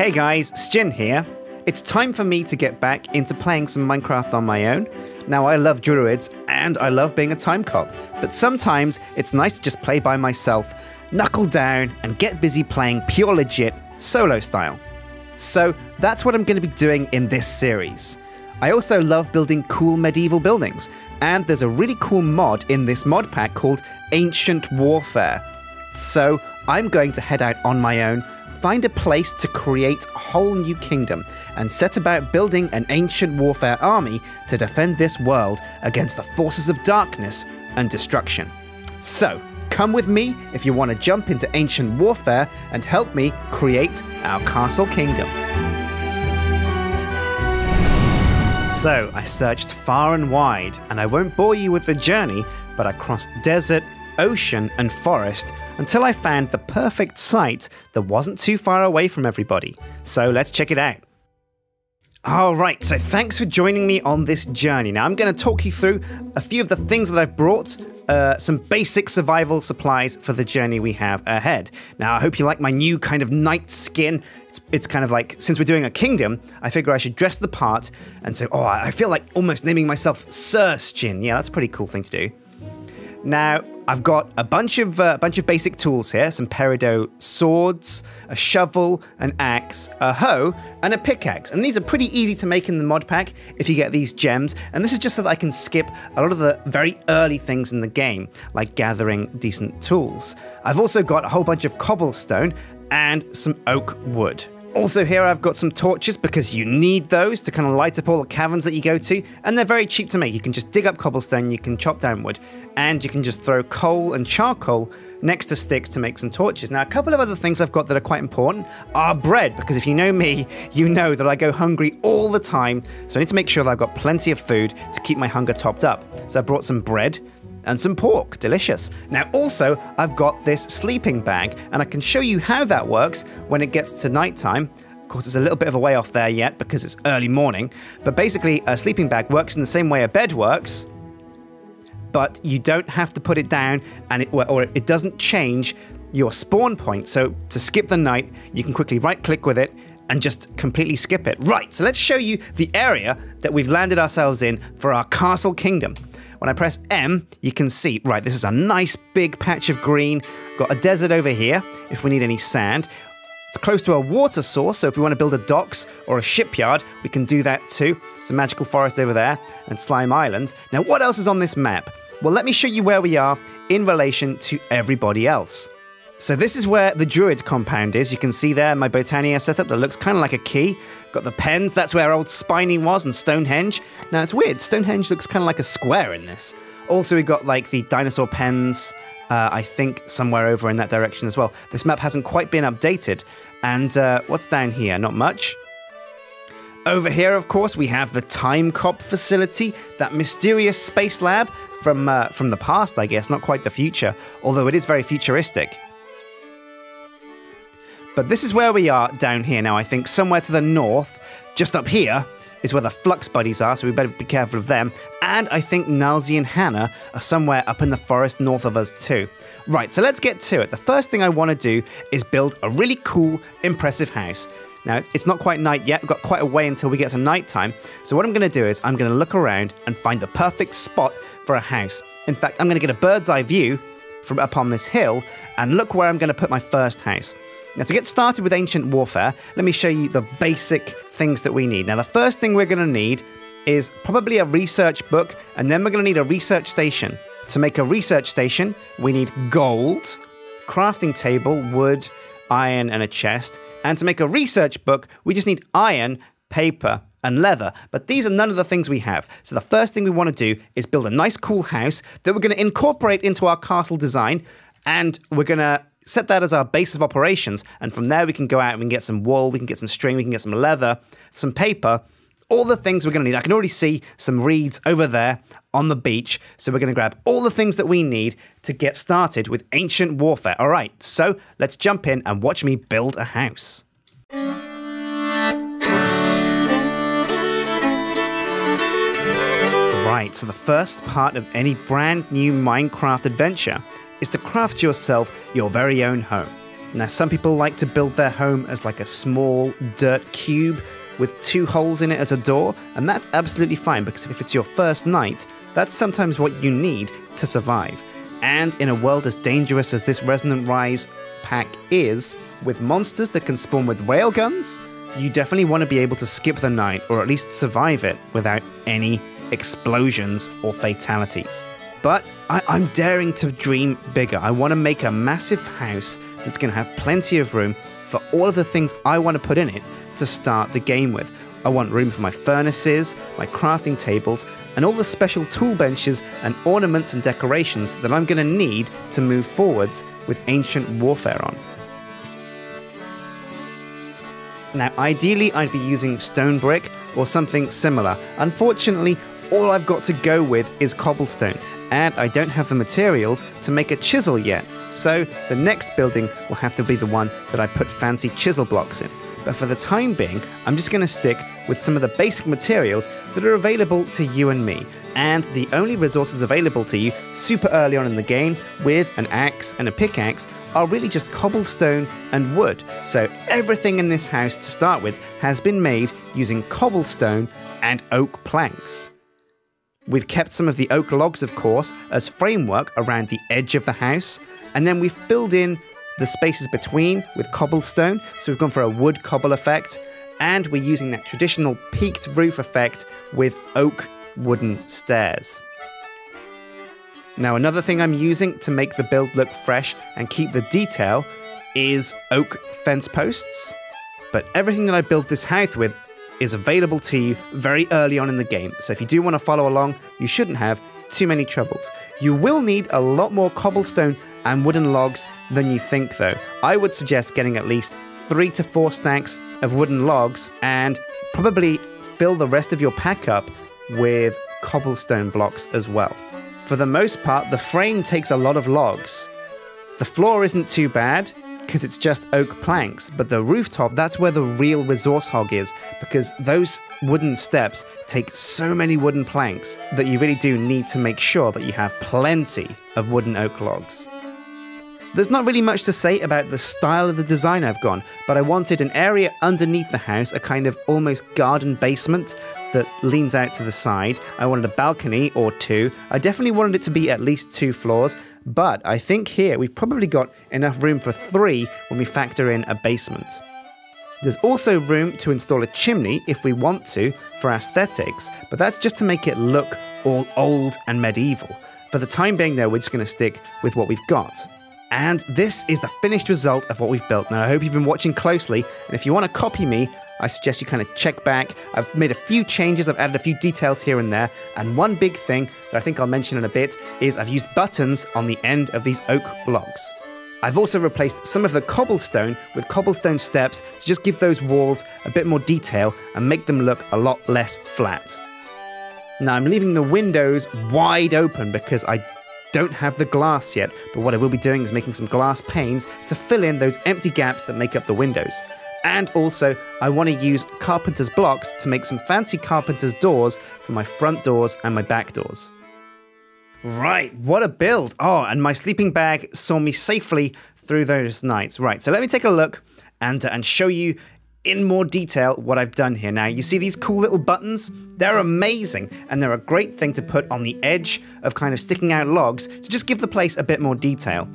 Hey guys, Sjin here. It's time for me to get back into playing some Minecraft on my own. Now, I love druids and I love being a time cop, but sometimes it's nice to just play by myself, knuckle down and get busy playing pure legit solo style. So that's what I'm going to be doing in this series. I also love building cool medieval buildings, and there's a really cool mod in this mod pack called Ancient Warfare. So I'm going to head out on my own, find a place to create a whole new kingdom, and set about building an ancient warfare army to defend this world against the forces of darkness and destruction. So, come with me if you want to jump into ancient warfare and help me create our castle kingdom. So, I searched far and wide, and I won't bore you with the journey, but I crossed desert, ocean and forest until I found the perfect site that wasn't too far away from everybody. So let's check it out. Alright, so thanks for joining me on this journey. Now I'm going to talk you through a few of the things that I've brought, some basic survival supplies for the journey we have ahead. Now I hope you like my new kind of knight skin. It's kind of like, since we're doing a kingdom, I figure I should dress the part, and so, I feel like almost naming myself Sir Sjin. Yeah, that's a pretty cool thing to do. Now, I've got a bunch of basic tools here, some peridot swords, a shovel, an axe, a hoe, and a pickaxe. And these are pretty easy to make in the mod pack if you get these gems. And this is just so that I can skip a lot of the very early things in the game, like gathering decent tools. I've also got a whole bunch of cobblestone and some oak wood. Also here I've got some torches because you need those to kind of light up all the caverns that you go to, and they're very cheap to make. You can just dig up cobblestone, you can chop down wood, and you can just throw coal and charcoal next to sticks to make some torches. Now a couple of other things I've got that are quite important are bread, because if you know me, you know that I go hungry all the time, so I need to make sure that I've got plenty of food to keep my hunger topped up. So I brought some bread and some pork, delicious. Now also, I've got this sleeping bag, and I can show you how that works when it gets to nighttime. Of course, it's a little bit of a way off there yet because it's early morning, but basically a sleeping bag works in the same way a bed works, but you don't have to put it down, and it doesn't change your spawn point. So to skip the night, you can quickly right-click with it and just completely skip it. Right, so let's show you the area that we've landed ourselves in for our castle kingdom. When I press M, you can see, right, this is a nice big patch of green. Got a desert over here, if we need any sand. It's close to a water source, so if we want to build a docks or a shipyard, we can do that too. It's a magical forest over there, and Slime Island. Now, what else is on this map? Well, let me show you where we are in relation to everybody else. So this is where the Druid Compound is. You can see there my Botania setup that looks kind of like a key. Got the pens, that's where old Spiny was, and Stonehenge. Now it's weird, Stonehenge looks kind of like a square in this. Also we've got like the dinosaur pens, I think somewhere over in that direction as well. This map hasn't quite been updated. And what's down here? Not much. Over here, of course, we have the Time Cop facility, that mysterious space lab from the past, I guess, not quite the future, although it is very futuristic. But this is where we are down here now. I think somewhere to the north, just up here, is where the Flux Buddies are, so we better be careful of them. And I think Nalzi and Hannah are somewhere up in the forest north of us too. Right, so let's get to it. The first thing I want to do is build a really cool, impressive house. Now, it's not quite night yet. We've got quite a way until we get to nighttime. So what I'm going to do is I'm going to look around and find the perfect spot for a house. In fact, I'm going to get a bird's eye view from up on this hill and look where I'm going to put my first house. Now, to get started with Ancient Warfare, let me show you the basic things that we need. Now, the first thing we're going to need is probably a research book, and then we're going to need a research station. To make a research station, we need gold, crafting table, wood, iron, and a chest. And to make a research book, we just need iron, paper, and leather. But these are none of the things we have. So the first thing we want to do is build a nice, cool house that we're going to incorporate into our castle design, and we're going to set that as our base of operations, and from there we can go out and we can get some wool, we can get some string, we can get some leather, some paper, all the things we're going to need. I can already see some reeds over there on the beach, so we're going to grab all the things that we need to get started with Ancient Warfare. All right, so let's jump in and watch me build a house. Right, so the first part of any brand new Minecraft adventure is to craft yourself your very own home. Now, some people like to build their home as like a small dirt cube with 2 holes in it as a door, and that's absolutely fine because if it's your first night, that's sometimes what you need to survive. And in a world as dangerous as this Resonant Rise pack is, with monsters that can spawn with railguns, you definitely want to be able to skip the night, or at least survive it, without any explosions or fatalities. But I'm daring to dream bigger. I want to make a massive house that's going to have plenty of room for all of the things I want to put in it to start the game with. I want room for my furnaces, my crafting tables, and all the special tool benches and ornaments and decorations that I'm going to need to move forwards with Ancient Warfare on. Now, ideally, I'd be using stone brick or something similar. Unfortunately, all I've got to go with is cobblestone, and I don't have the materials to make a chisel yet, so the next building will have to be the one that I put fancy chisel blocks in. But for the time being, I'm just going to stick with some of the basic materials that are available to you and me, and the only resources available to you super early on in the game with an axe and a pickaxe are really just cobblestone and wood. So everything in this house to start with has been made using cobblestone and oak planks. We've kept some of the oak logs, of course, as framework around the edge of the house, and then we've filled in the spaces between with cobblestone, so we've gone for a wood cobble effect, and we're using that traditional peaked roof effect with oak wooden stairs. Now, another thing I'm using to make the build look fresh and keep the detail is oak fence posts, but everything that I built this house with is available to you very early on in the game, so if you do want to follow along, you shouldn't have too many troubles. You will need a lot more cobblestone and wooden logs than you think though. I would suggest getting at least 3 to 4 stacks of wooden logs and probably fill the rest of your pack up with cobblestone blocks as well. For the most part, the frame takes a lot of logs. The floor isn't too bad because it's just oak planks, but the rooftop, that's where the real resource hog is, because those wooden steps take so many wooden planks that you really do need to make sure that you have plenty of wooden oak logs. There's not really much to say about the style of the design I've gone, but I wanted an area underneath the house, a kind of almost garden basement that leans out to the side. I wanted a balcony or 2. I definitely wanted it to be at least 2 floors, but I think here we've probably got enough room for 3 when we factor in a basement. There's also room to install a chimney if we want to for aesthetics, but that's just to make it look all old and medieval. For the time being though, we're just going to stick with what we've got. And this is the finished result of what we've built. Now, I hope you've been watching closely, and if you want to copy me, I suggest you kind of check back. I've made a few changes, I've added a few details here and there, and one big thing that I think I'll mention in a bit is I've used buttons on the end of these oak logs. I've also replaced some of the cobblestone with cobblestone steps to just give those walls a bit more detail and make them look a lot less flat. Now, I'm leaving the windows wide open because I don't have the glass yet, but what I will be doing is making some glass panes to fill in those empty gaps that make up the windows. And also, I want to use carpenter's blocks to make some fancy carpenter's doors for my front doors and my back doors. Right, what a build! Oh, and my sleeping bag saw me safely through those nights. Right, so let me take a look and show you in more detail what I've done here. Now, you see these cool little buttons? They're amazing, and they're a great thing to put on the edge of kind of sticking out logs to just give the place a bit more detail.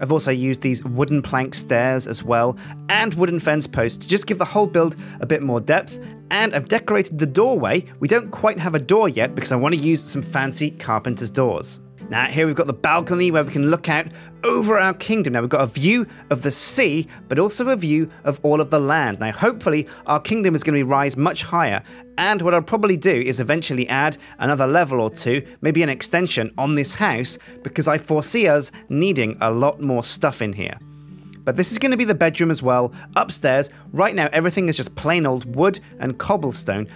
I've also used these wooden plank stairs as well, and wooden fence posts to just give the whole build a bit more depth, and I've decorated the doorway. We don't quite have a door yet because I want to use some fancy carpenter's doors. Now, here we've got the balcony where we can look out over our kingdom. Now, we've got a view of the sea, but also a view of all of the land. Now, hopefully, our kingdom is going to rise much higher. And what I'll probably do is eventually add another level or 2, maybe an extension on this house, because I foresee us needing a lot more stuff in here. But this is going to be the bedroom as well. Upstairs, right now, everything is just plain old wood and cobblestone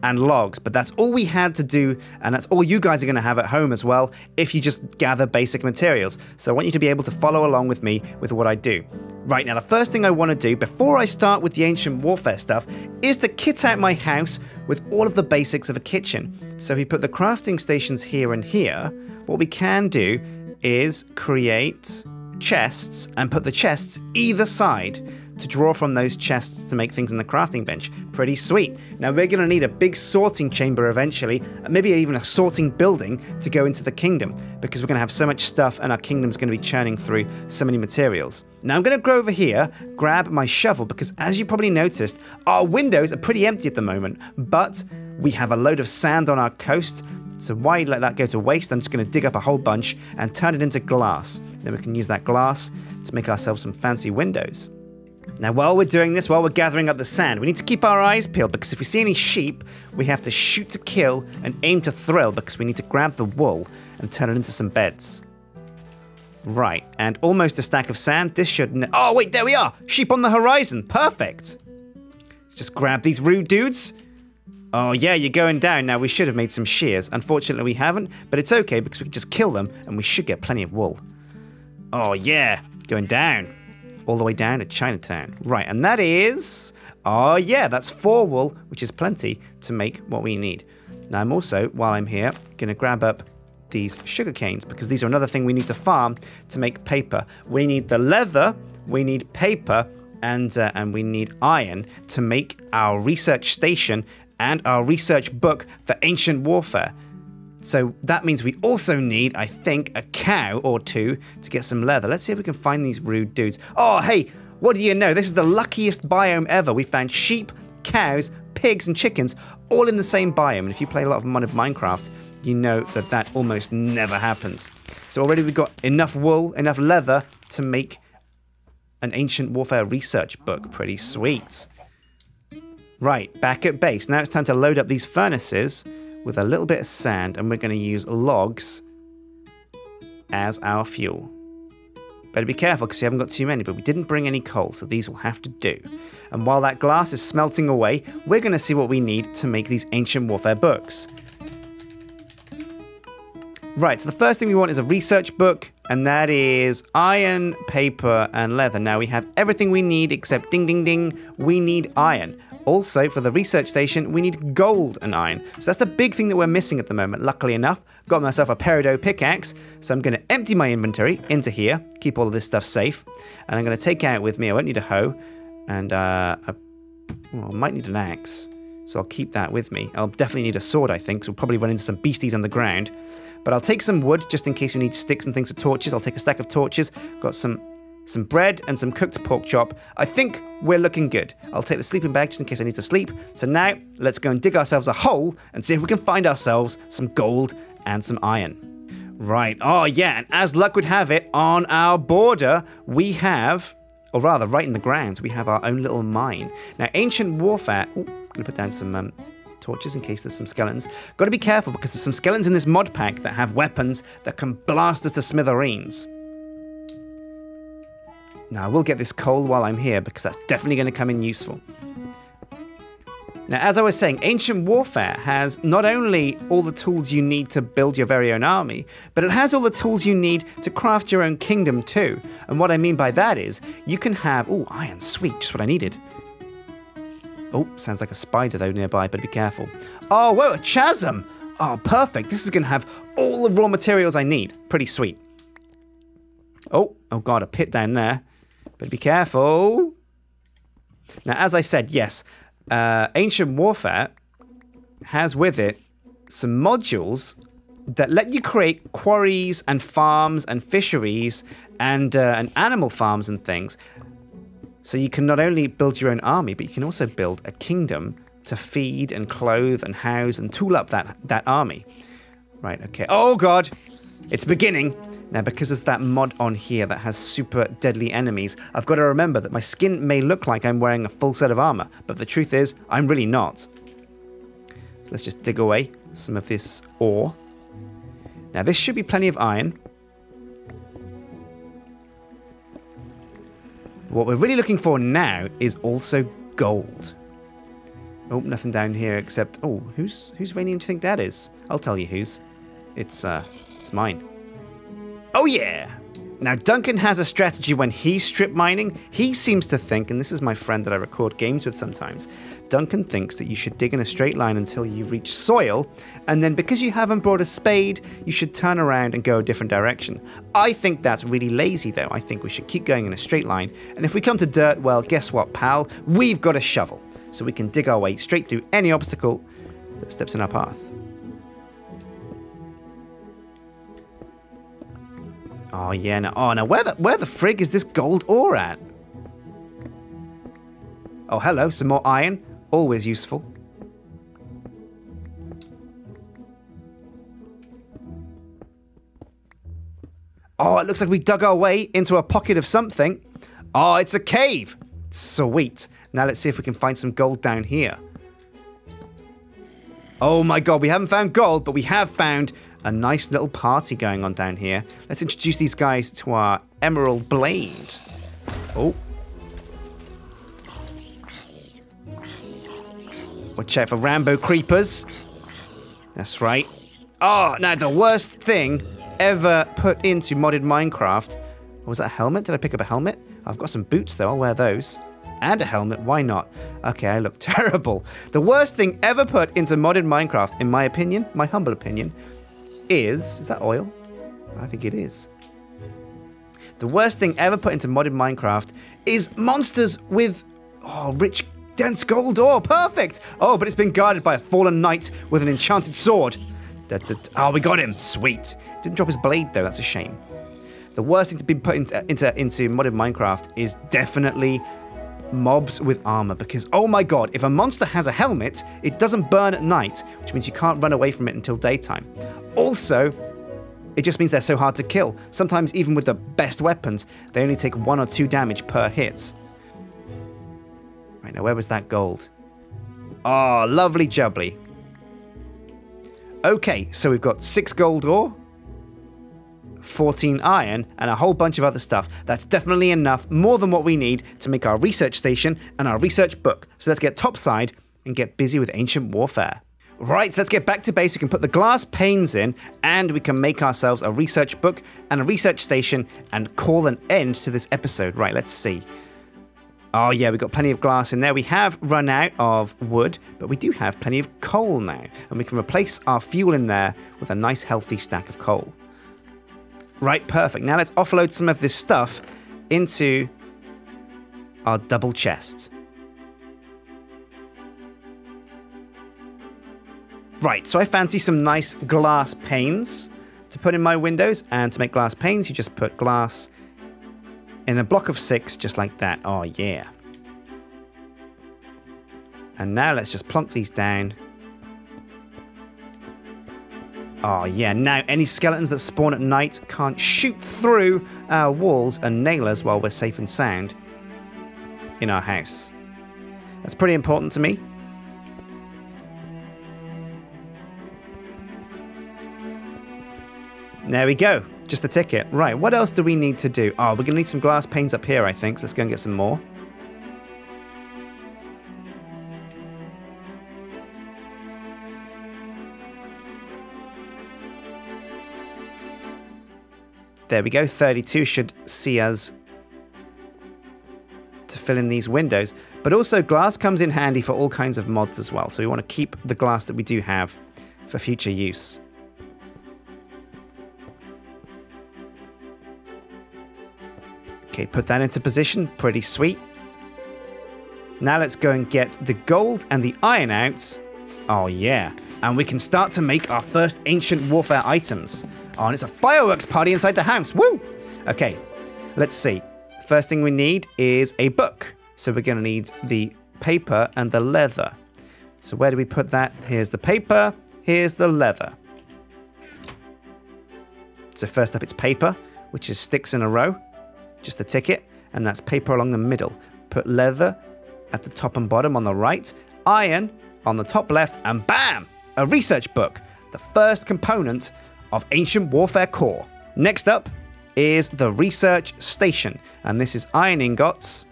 and logs, but that's all we had to do, and that's all you guys are going to have at home as well if you just gather basic materials. So I want you to be able to follow along with me with what I do. Right, now the first thing I want to do before I start with the Ancient Warfare stuff is to kit out my house with all of the basics of a kitchen. So if we put the crafting stations here and here, what we can do is create chests and put the chests either side to draw from those chests to make things in the crafting bench. Pretty sweet. Now we're going to need a big sorting chamber eventually, maybe even a sorting building to go into the kingdom, because we're going to have so much stuff and our kingdom's going to be churning through so many materials. Now I'm going to go over here, grab my shovel, because as you probably noticed, our windows are pretty empty at the moment, but we have a load of sand on our coast. So why let that go to waste? I'm just going to dig up a whole bunch and turn it into glass. Then we can use that glass to make ourselves some fancy windows. Now, while we're doing this, while we're gathering up the sand, we need to keep our eyes peeled, because if we see any sheep, we have to shoot to kill and aim to thrill, because we need to grab the wool and turn it into some beds. Right, and almost a stack of sand. This should... Oh, wait, there we are! Sheep on the horizon! Perfect! Let's just grab these rude dudes. Oh, yeah, you're going down. Now, we should have made some shears. Unfortunately, we haven't, but it's okay, because we can just kill them, and we should get plenty of wool. Oh, yeah, going down. All the way down to Chinatown. Right, and that is... Oh, yeah, that's 4 wool, which is plenty to make what we need. Now, I'm also, while I'm here, going to grab up these sugar canes, because these are another thing we need to farm to make paper. We need the leather, we need paper, and we need iron to make our research station and our research book for ancient warfare. So that means we also need, I think, a cow or 2 to get some leather. Let's see if we can find these rude dudes. Oh, hey, what do you know? This is the luckiest biome ever. We found sheep, cows, pigs, and chickens all in the same biome. And if you play a lot of Minecraft, you know that that almost never happens. So already we've got enough wool, enough leather to make an ancient warfare research book. Pretty sweet. Right, back at base. Now it's time to load up these furnaces with a little bit of sand, and we're going to use logs as our fuel. Better be careful, because we haven't got too many, but we didn't bring any coal, so these will have to do. And while that glass is smelting away, we're going to see what we need to make these ancient warfare books. Right, so the first thing we want is a research book, and that is iron, paper, and leather. Now we have everything we need except ding, ding, ding, we need iron. Also, for the research station, we need gold and iron. So that's the big thing that we're missing at the moment. Luckily enough, got myself a peridot pickaxe, so I'm going to empty my inventory into here, keep all of this stuff safe, and I'm going to take out with me, I won't need a hoe, and I might need an axe, so I'll keep that with me. I'll definitely need a sword, I think, so we'll probably run into some beasties on the ground. But I'll take some wood, just in case we need sticks and things for torches. I'll take a stack of torches, got some bread and some cooked pork chop. I think we're looking good. I'll take the sleeping bag just in case I need to sleep. So now, let's go and dig ourselves a hole and see if we can find ourselves some gold and some iron. Right, oh yeah, and as luck would have it, on our border, we have, or rather, right in the grounds, we have our own little mine. Now, ancient warfare... Ooh, I'm gonna put down some torches in case there's some skeletons. Got to be careful, because there's some skeletons in this mod pack that have weapons that can blast us to smithereens. Now, I will get this coal while I'm here, because that's definitely going to come in useful. Now, as I was saying, ancient warfare has not only all the tools you need to build your very own army, but it has all the tools you need to craft your own kingdom too. And what I mean by that is, you can have... Oh, iron, sweet, just what I needed. Oh, sounds like a spider though nearby, but be careful. Oh, whoa, a chasm! Oh, perfect. This is going to have all the raw materials I need. Pretty sweet. Oh god, a pit down there. But be careful. Now, as I said, yes, Ancient Warfare has with it some modules that let you create quarries and farms and fisheries and animal farms and things. So you can not only build your own army, but you can also build a kingdom to feed and clothe and house and tool up that army. Right, okay. Oh god, it's beginning. Now, because there's that mod on here that has super deadly enemies, I've got to remember that my skin may look like I'm wearing a full set of armor, but the truth is, I'm really not. So let's just dig away some of this ore. Now, this should be plenty of iron. What we're really looking for now is also gold. Oh, nothing down here except... Oh, whose uranium do you think that is? I'll tell you whose. It's mine. Oh yeah! Now, Duncan has a strategy when he's strip mining. He seems to think, and this is my friend that I record games with sometimes, Duncan thinks that you should dig in a straight line until you reach soil, and then because you haven't brought a spade, you should turn around and go a different direction. I think that's really lazy, though. I think we should keep going in a straight line, and if we come to dirt, well, guess what, pal? We've got a shovel, so we can dig our way straight through any obstacle that steps in our path. Oh yeah, now where the frig is this gold ore at? Oh hello, some more iron, always useful. Oh, it looks like we dug our way into a pocket of something. Oh, it's a cave. Sweet. Now let's see if we can find some gold down here. Oh my god, we haven't found gold, but we have found a nice little party going on down here. Let's introduce these guys to our emerald blade. Oh. Watch out for Rambo creepers. That's right. Oh, now the worst thing ever put into modded Minecraft. Was that a helmet? Did I pick up a helmet? I've got some boots though, I'll wear those. And a helmet, why not? Okay, I look terrible. The worst thing ever put into modded Minecraft, in my opinion, my humble opinion, is that oil? I think it is. The worst thing ever put into modded Minecraft is monsters with, rich, dense gold ore. Perfect! Oh, but it's been guarded by a fallen knight with an enchanted sword. Oh, we got him. Sweet. Didn't drop his blade, though. That's a shame. The worst thing to be put into modded Minecraft is definitely mobs with armor, because oh my god, if a monster has a helmet, it doesn't burn at night, which means you can't run away from it until daytime. Also, it just means they're so hard to kill. Sometimes even with the best weapons, they only take 1 or 2 damage per hit. Right, now where was that gold? Oh, lovely jubbly. Okay, so we've got 6 gold ore, 14 iron, and a whole bunch of other stuff. That's definitely enough, more than what we need to make our research station and our research book. So let's get topside and get busy with ancient warfare. Right, so let's get back to base. We can put the glass panes in, and we can make ourselves a research book and a research station and call an end to this episode. Right, let's see. Oh yeah, we've got plenty of glass in there. We have run out of wood, but we do have plenty of coal now, and we can replace our fuel in there with a nice healthy stack of coal. Right, perfect. Now let's offload some of this stuff into our double chest. Right, so I fancy some nice glass panes to put in my windows, and to make glass panes, you just put glass in a block of 6, just like that. Oh yeah. And now let's just plonk these down. Oh yeah, now any skeletons that spawn at night can't shoot through our walls and nail us while we're safe and sound in our house. That's pretty important to me. There we go, just a ticket. Right, what else do we need to do? Oh, we're gonna need some glass panes up here, I think, so let's go and get some more. There we go, 32 should see us to fill in these windows. But also glass comes in handy for all kinds of mods as well, so we want to keep the glass that we do have for future use. Okay, put that into position, pretty sweet. Now let's go and get the gold and the iron out. Oh yeah, and we can start to make our first ancient warfare items. Oh, and it's a fireworks party inside the house. Woo! Okay, let's see. First thing we need is a book. So we're going to need the paper and the leather. So where do we put that? Here's the paper, here's the leather. So first up it's paper, which is sticks in a row. Just a ticket, and that's paper along the middle. Put leather at the top and bottom on the right, iron on the top left, and bam! A research book, the first component of Ancient Warfare Core. Next up is the research station, and this is iron ingots,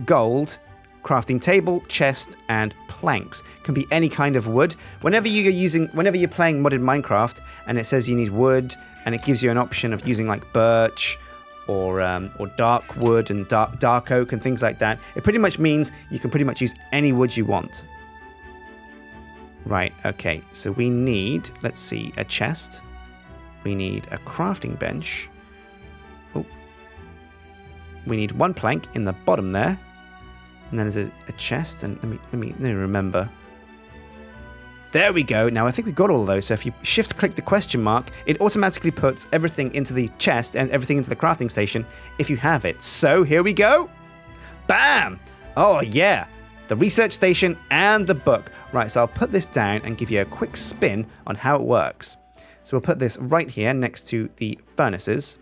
gold, crafting table, chest, and planks. Can be any kind of wood. Whenever you're playing modded Minecraft and it says you need wood, and it gives you an option of using like birch or dark wood and dark oak and things like that. It pretty much means you can pretty much use any wood you want. Right, okay, so we need, let's see, a chest. We need a crafting bench. Oh. We need one plank in the bottom there. And then there's a chest, and let me remember. There we go. Now I think we've got all of those. So if you shift click the question mark, it automatically puts everything into the chest and everything into the crafting station if you have it. So here we go. Bam! Oh yeah. The research station and the book. Right, so I'll put this down and give you a quick spin on how it works. So we'll put this right here next to the furnaces.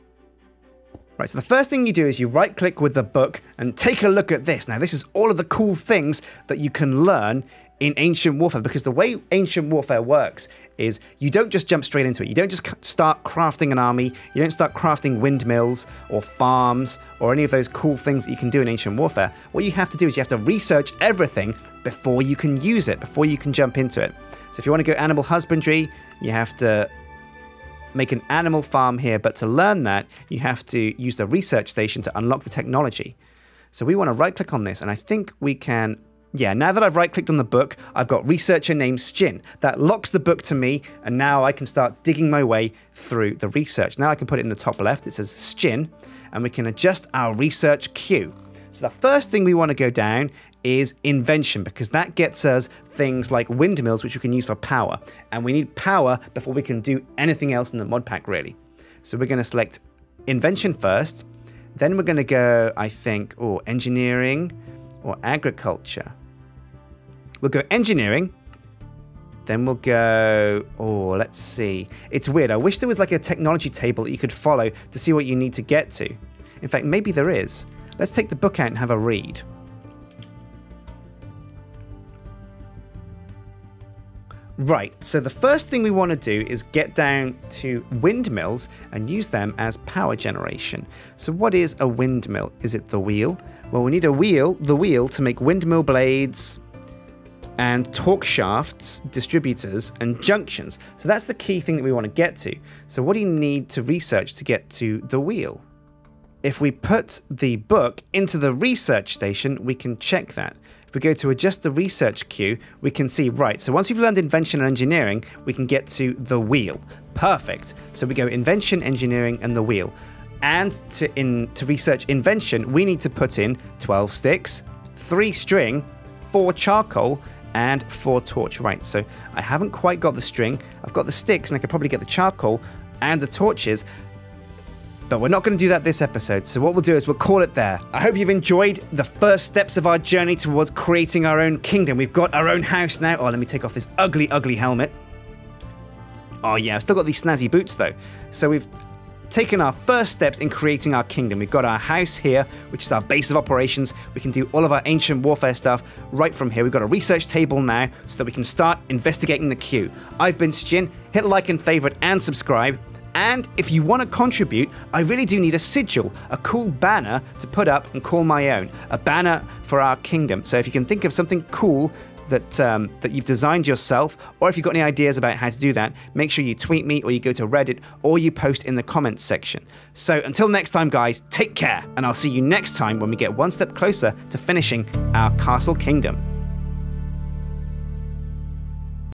Right, so the first thing you do is you right click with the book and take a look at this. Now this is all of the cool things that you can learn in Ancient Warfare, because the way Ancient Warfare works is you don't just jump straight into it. You don't just start crafting an army. You don't start crafting windmills or farms or any of those cool things that you can do in Ancient Warfare. What you have to do is you have to research everything before you can use it, before you can jump into it. So if you want to go animal husbandry, you have to make an animal farm here, but to learn that, you have to use the research station to unlock the technology. So we want to right click on this, and I think we can... Yeah, now that I've right-clicked on the book, I've got researcher named Sjin. That locks the book to me, and now I can start digging my way through the research. Now I can put it in the top left. It says Sjin, and we can adjust our research queue. So the first thing we want to go down is invention, because that gets us things like windmills, which we can use for power. And we need power before we can do anything else in the mod pack, really. So we're going to select invention first. Then we're going to go, I think, engineering or agriculture. We'll go engineering. Then we'll go, let's see. It's weird. I wish there was like a technology table that you could follow to see what you need to get to. In fact, maybe there is. Let's take the book out and have a read. Right, so the first thing we want to do is get down to windmills and use them as power generation. So what is a windmill? Is it the wheel? Well, we need the wheel to make windmill blades and torque shafts, distributors, and junctions. So that's the key thing that we want to get to. So what do you need to research to get to the wheel? If we put the book into the research station, we can check that. If we go to adjust the research queue, we can see, right, so once we've learned invention and engineering, we can get to the wheel. Perfect. So we go invention, engineering, and the wheel. And to research invention, we need to put in 12 sticks, 3 string, 4 charcoal, and 4 torch. Right, so I haven't quite got the string. I've got the sticks, and I could probably get the charcoal and the torches, but we're not going to do that this episode. So what we'll do is we'll call it there. I hope you've enjoyed the first steps of our journey towards creating our own kingdom. We've got our own house now. Let me take off this ugly, ugly helmet. Oh yeah, I've still got these snazzy boots though. So we've taken our first steps in creating our kingdom. We've got our house here, which is our base of operations. We can do all of our ancient warfare stuff right from here. We've got a research table now so that we can start investigating the queue. I've been Sjin. Hit like and favorite and subscribe. And if you want to contribute, I really do need a sigil, a cool banner to put up and call my own, a banner for our kingdom. So if you can think of something cool that you've designed yourself, or if you've got any ideas about how to do that, make sure you tweet me, or you go to Reddit, or you post in the comments section. So until next time, guys, take care, and I'll see you next time when we get one step closer to finishing our castle kingdom.